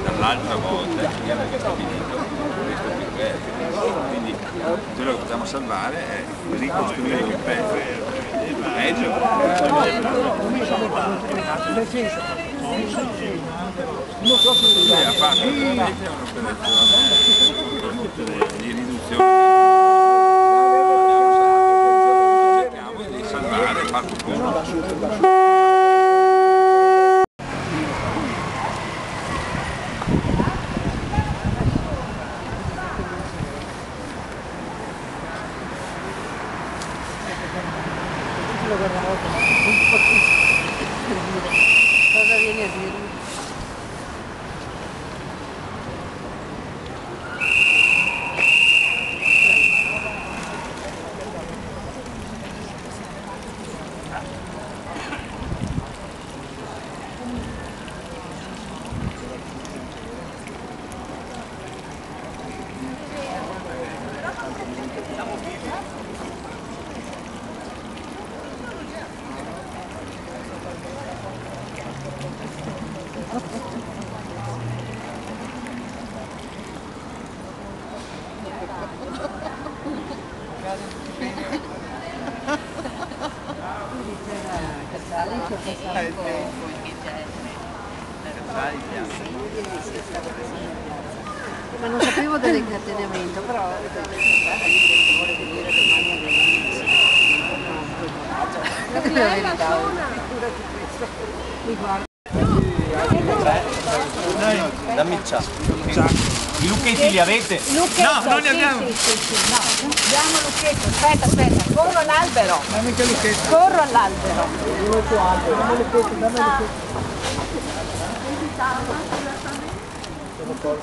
dall'altra volta abbiamo stabilito questo più quindi quello che possiamo salvare è ricostruire il pezzo peggio ha fatto un'operazione di riduzione cerchiamo di salvare il parco pubblico. Cosa viene a dire? Ma non sapevo dell'incatenamento, però mi guarda. Dammi il ciao. I lucchetti li avete? Lucchetto, no, non ne abbiamo. Sì, no. Abbiamo lucchetto, aspetta, corro all'albero. Dammi che lucchetto. Corro all'albero.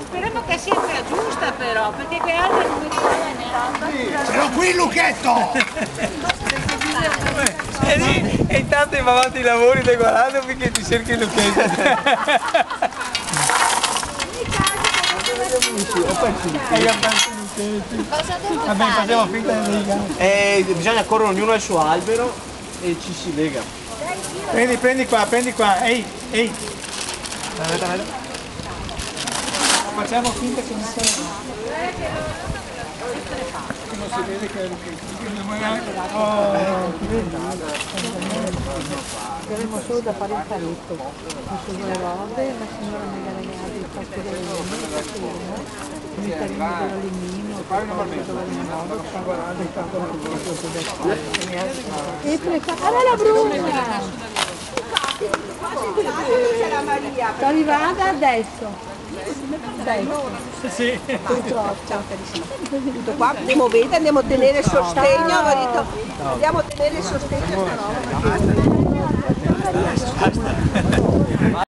Speriamo che sia quella giusta però, perché quei altri non mi fanno. Sono qui il lucchetto! E intanto va avanti i lavori, stai guardando finché ti cerchi il lucchetto. Vabbè, facciamo finta di legare. Bisogna correre ognuno al suo albero e ci si lega. Prendi qua, ehi. Guarda. Facciamo finta che non sia. Non si vede che è il Avremo solo da fare il paletto, non sono le robe, la signora mi ha regalato il fatto delle il terreno dell'alluminio, e preparare la bruna! Sto arrivando adesso! Sì. Tutto qua, andiamo a tenere sostegno, marito. Andiamo a tenere sostegno a sta roba.